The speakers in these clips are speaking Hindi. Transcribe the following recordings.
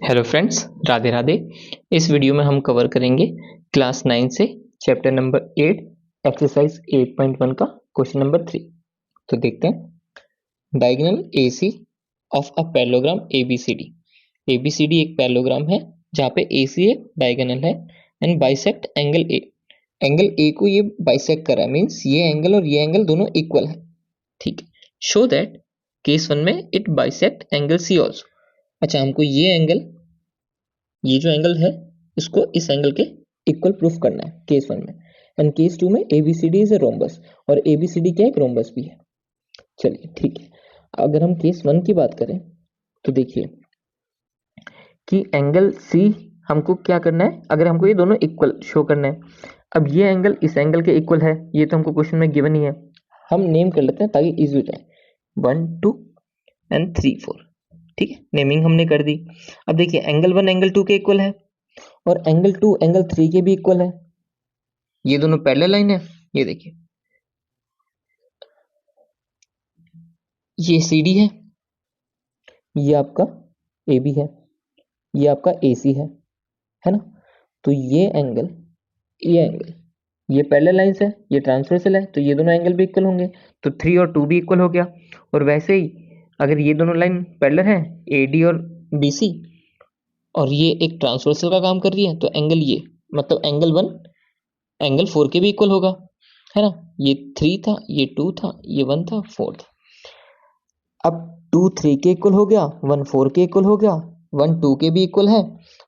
Hello friends, Radhe Radhe. इस वीडियो में हम कवर करेंगे क्लास 9 से चैप्टर नंबर 8 एक्सरसाइज 8.1 का क्वेश्चन नंबर 3। तो देखते हैं। Diagonal AC of a parallelogram ABCD. ABCD एक पैरेललोग्राम है जहाँ पे एसी एक डायगोनल है and bisect angle A. Angle A को ये बाइसेक्ट कर रहा है, मीन्स ये एंगल और ये एंगल दोनों इक्वल है। ठीक है। शो दैट केस 1 में it bisect angle C also. अच्छा, हमको ये जो एंगल है इसको इस एंगल के इक्वल प्रूफ करना है केस 1 में। एंड केस 2 में एबीसीडी इज ए रोम्बस, और एबीसीडी क्या एक रोम्बस भी है। चलिए ठीक है। अगर हम केस 1 की बात करें तो देखिए कि एंगल सी हमको क्या करना है, अगर हमको ये दोनों इक्वल शो करना है। अब ये एंगल इस एंगल के इक्वल है, ये तो हमको क्वेश्चन में गिवन ही है। हम नेम कर लेते हैं ताकि इजी हो जाए। 1 2 एंड 3 4। ठीक है, नेमिंग हमने कर दी। अब देखिए एंगल 1 एंगल 2 के इक्वल है और एंगल 2 एंगल 3 के भी इक्वल है। ये दोनों पैरेलल लाइन है। ये देखिए, ये सी डी है, ये आपका ए बी है, ये आपका ए सी है ना। तो ये एंगल ये पैरेलल लाइंस है, ये ट्रांसवर्सल है, तो ये दोनों एंगल भी इक्वल होंगे। तो 3 और 2 भी इक्वल हो गया। और वैसे ही अगर ये दोनों लाइन पैरेलल है ए डी और बी सी, और ये एक ट्रांसवर्सल का काम कर रही है, तो एंगल ये मतलब एंगल 1 एंगल 4 के भी इक्वल होगा, है ना। ये 3 था, ये 2 था, ये 1 था, 4 था। अब 2 3 के इक्वल हो गया, 1 4 के इक्वल हो गया, 1 2 के भी इक्वल है।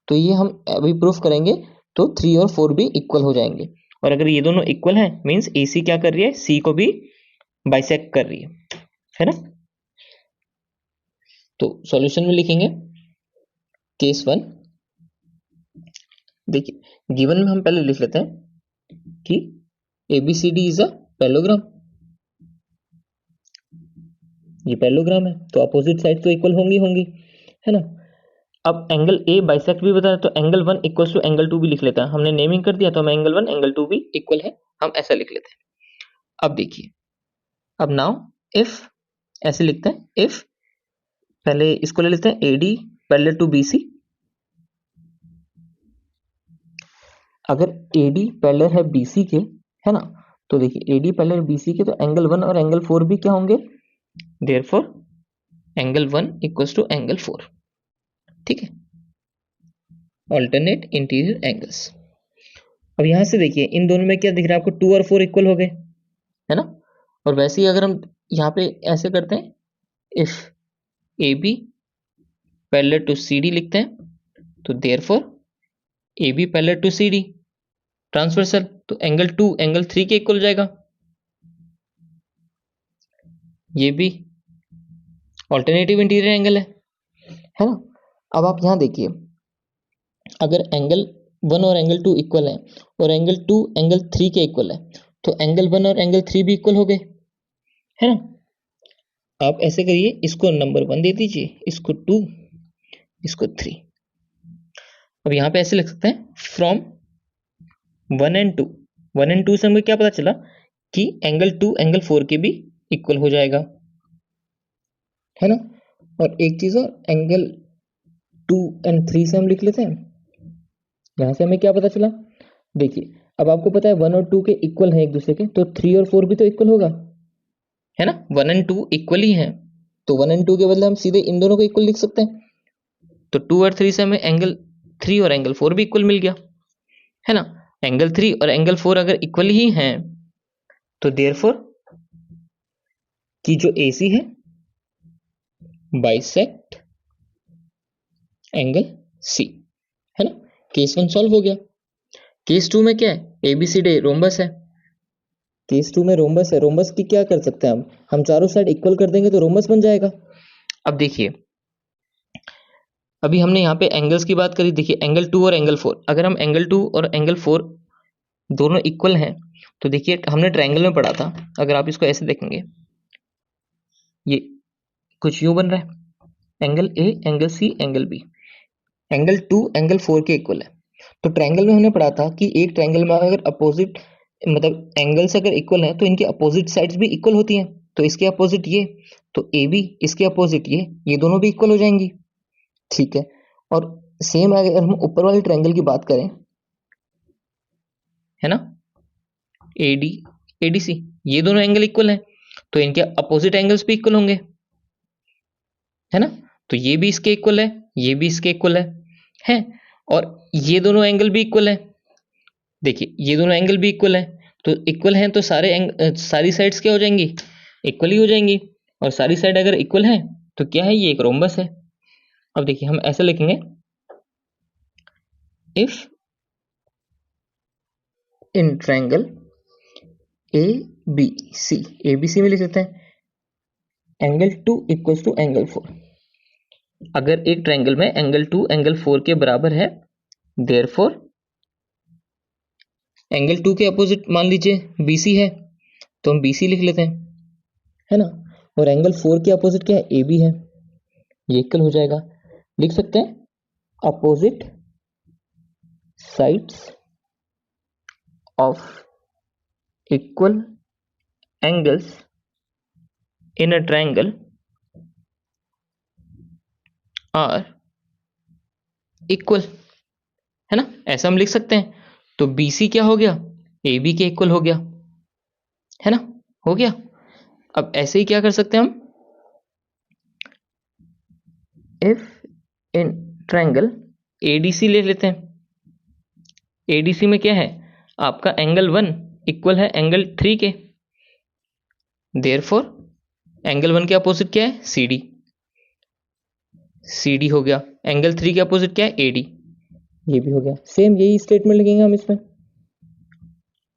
तो ये हम अभी प्रूफ करेंगे तो 3 और 4 भी इक्वल हो जाएंगे। और अगर ये दोनों इक्वल हैं मींस ए सी क्या कर रही है, सी को भी बाइसेक्ट कर रही है ना। तो सॉल्यूशन में लिखेंगे केस 1। देखिए गिवन में हम पहले लिख लेते हैं कि एबीसीडी इज अ पैरेललोग्राम। ये पैरेललोग्राम है तो अपोजिट साइड तो इक्वल होंगी, है ना। अब एंगल ए बाइसेक्ट भी बता रहे तो एंगल 1 इक्वल्स टू एंगल 2 भी लिख लेते हैं। हमने नेमिंग कर दिया तो हम एंगल 1 एंगल 2 भी इक्वल है, हम ऐसा लिख लेते हैं। अब देखिए, अब नाउ इफ ऐसे लिखते हैं, इफ पहले इसको ले लेते हैं एडी पैरेलल टू बीसी। अगर एडी पैरेलल है बीसी के, है ना, तो देखिए एडी पैरेलल बीसी के, तो एंगल 1 और एंगल 4 भी क्या होंगे, therefore angle 1 equals to angle 4। ठीक है, ऑल्टरनेट इंटीरियर एंगल्स। अब यहां से देखिए इन दोनों में क्या दिख रहा है आपको, 2 और 4 इक्वल हो गए, है ना। और वैसे ही अगर हम यहाँ पे ऐसे करते हैं, if A B parallel to C D लिखते हैं तो therefore A B parallel to C D transversal, तो एंगल 2 एंगल 3 के इक्वल हो जाएगा। ये भी ऑल्टरनेटिव इंटीरियर एंगल है ना। अब आप यहां देखिए, अगर एंगल 1 और एंगल 2 इक्वल है और एंगल 2 एंगल 3 के इक्वल है, तो एंगल 1 और एंगल 3 भी इक्वल हो गए, है ना। आप ऐसे करिए, इसको नंबर 1 दे दीजिए, इसको 2, इसको 3। अब यहां पे ऐसे लिख सकते हैं फ्रॉम 1 एंड 2। 1 एंड 2 से हमें क्या पता चला कि एंगल 2 एंगल 4 के भी इक्वल हो जाएगा, है ना। और एक चीज और, एंगल 2 एंड 3 से हम लिख लेते हैं। यहां से हमें क्या पता चला, देखिए अब आपको पता है 1 और 2 के इक्वल हैं एक दूसरे के, तो 3 और 4 भी तो इक्वल होगा, है ना। 1 एंड 2 इक्वल ही हैं, तो 1 एंड 2 के बदले हम सीधे इन दोनों को इक्वल लिख सकते हैं। तो 2 और 3 से हमें एंगल 3 और एंगल 4 भी इक्वल मिल गया, है ना। एंगल 3 और एंगल 4 अगर इक्वल ही हैं तो देयरफॉर की जो AC है बाइसेक्ट एंगल C, है ना। केस 1 सॉल्व हो गया। केस 2 में क्या है, ABCD रोम्बस है। केस 2 में रोम्बस है, रोम्बस की क्या कर सकते हैं हम चारों साइड इक्वल कर देंगे तो रोम्बस बन जाएगा। अब देखिए, अभी हमने यहाँ पे एंगल्स की बात करी। देखिए एंगल 2 और एंगल 4, अगर हम एंगल 2 और एंगल 4 दोनों इक्वल हैं तो देखिए हमने ट्रायंगल में पढ़ा था, अगर आप इसको ऐसे देखेंगे, ये कुछ यूं बन रहा है, angle A angle C angle B, angle 2 angle 4 के इक्वल है। तो ट्रायंगल में हमने पढ़ा था कि एक ट्रायंगल में अगर अपोजिट मतलब एंगल्स अगर इक्वल हैं तो इनकी अपोजिट साइड्स भी इक्वल होती हैं। तो इसके अपोजिट ये, तो ए बी इसके अपोजिट ये दोनों भी इक्वल हो जाएंगी। ठीक है, और सेम अगर हम ऊपर वाले ट्रायंगल की बात करें, है ना, एडी एडीसी, ये दोनों एंगल इक्वल हैं, तो इनके अपोजिट एंगल्स भी इक्वल होंगे, है ना। तो ये भी इसके इक्वल है, ये भी इसके इक्वल है, और ये दोनों एंगल भी इक्वल है। देखिए ये दोनों एंगल भी इक्वल है, तो इक्वल हैं तो सारी साइड्स क्या हो जाएंगी, इक्वल ही हो जाएंगी। और सारी साइड अगर इक्वल है तो क्या है, ये एक रोम्बस है। अब देखिए हम ऐसे लिखेंगे, if in triangle A B C में लिख सकते हैं एंगल 2 इक्वल्स टू एंगल 4। अगर एक ट्रायंगल में एंगल 2 एंगल 4 के बराबर है, देयरफॉर एंगल 2 के अपोजिट मान लीजिए BC है, तो हम BC लिख लेते हैं, है ना। और एंगल 4 के अपोजिट क्या है, AB है, ये इक्वल हो जाएगा। लिख सकते हैं opposite sides of equal angles in a triangle are equal, है ना, ऐसा हम लिख सकते हैं। तो BC क्या हो गया, AB के इक्वल हो गया, है ना, हो गया। अब ऐसे ही क्या कर सकते हैं हम, इफ इन ट्रायंगल ADC ले लेते हैं। ADC में क्या है, आपका एंगल 1 इक्वल है एंगल 3 के, देयरफॉर एंगल 1 के अपोजिट क्या है, CD हो गया। एंगल 3 के अपोजिट क्या है, AD, ये भी हो गया। सेम यही स्टेटमेंट लिखेंगे हम इसमें,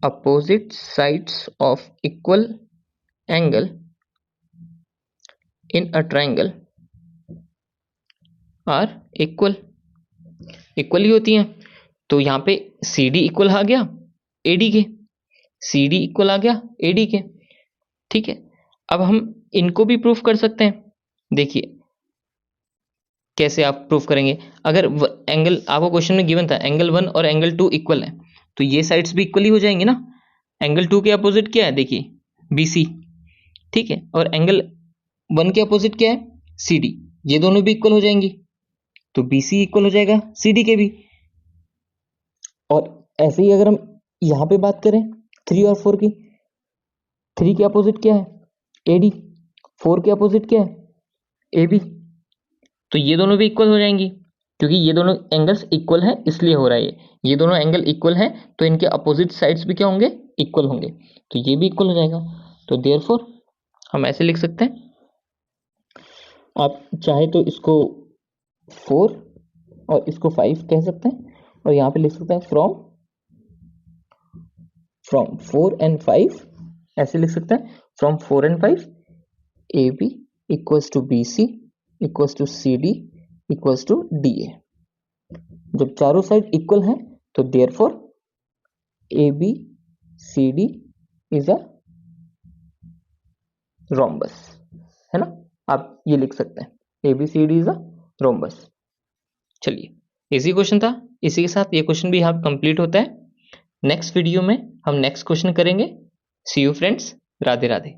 opposite sides of equal angle in a triangle are equal ही होती हैं। तो यहाँ पे CD इक्वल आ गया AD के, CD इक्वल आ गया AD के, ठीक है। अब हम इनको भी प्रूफ कर सकते हैं। देखिए कैसे आप प्रूफ करेंगे, अगर एंगल आपको क्वेश्चन में गिवन था एंगल 1 और एंगल 2 इक्वल है, तो ये साइड्स भी इक्वली हो जाएंगी ना। एंगल 2 के अपोजिट क्या है, देखिए BC, ठीक है, और एंगल 1 के अपोजिट क्या है, CD, ये दोनों भी इक्वल हो जाएंगी, तो BC इक्वल हो जाएगा CD के भी। और ऐसे ही अगर हम यहाँ पे बात करें 3 और 4 की, 3 के अपोजिट क्या है, AD, 4 के अपोजिट क्या है, AB, तो ये दोनों भी इक्वल हो जाएंगी, क्योंकि ये दोनों एंगल्स इक्वल है इसलिए हो रहा है ये दोनों एंगल इक्वल है, तो इनके अपोजिट साइड्स भी क्या होंगे, इक्वल होंगे, तो ये भी इक्वल हो जाएगा। तो देयरफॉर हम ऐसे लिख सकते हैं, आप चाहे तो इसको 4 और इसको 5 कह सकते हैं, और यहाँ पे लिख सकते हैं फ्रॉम 4 and 5, ऐसे लिख सकते हैं from 4 and 5 AB equals to BC equals to CD equals to DA। जब चारों साइड इक्वल हैं तो therefore ABCD is a rhombus, है ना, आप ये लिख सकते हैं ABCD इज अ रोम्बस। चलिए इजी क्वेश्चन था, इसी के साथ ये क्वेश्चन भी यहाँ कंप्लीट होता है। नेक्स्ट वीडियो में हम नेक्स्ट क्वेश्चन करेंगे। सी यू फ्रेंड्स, राधे राधे।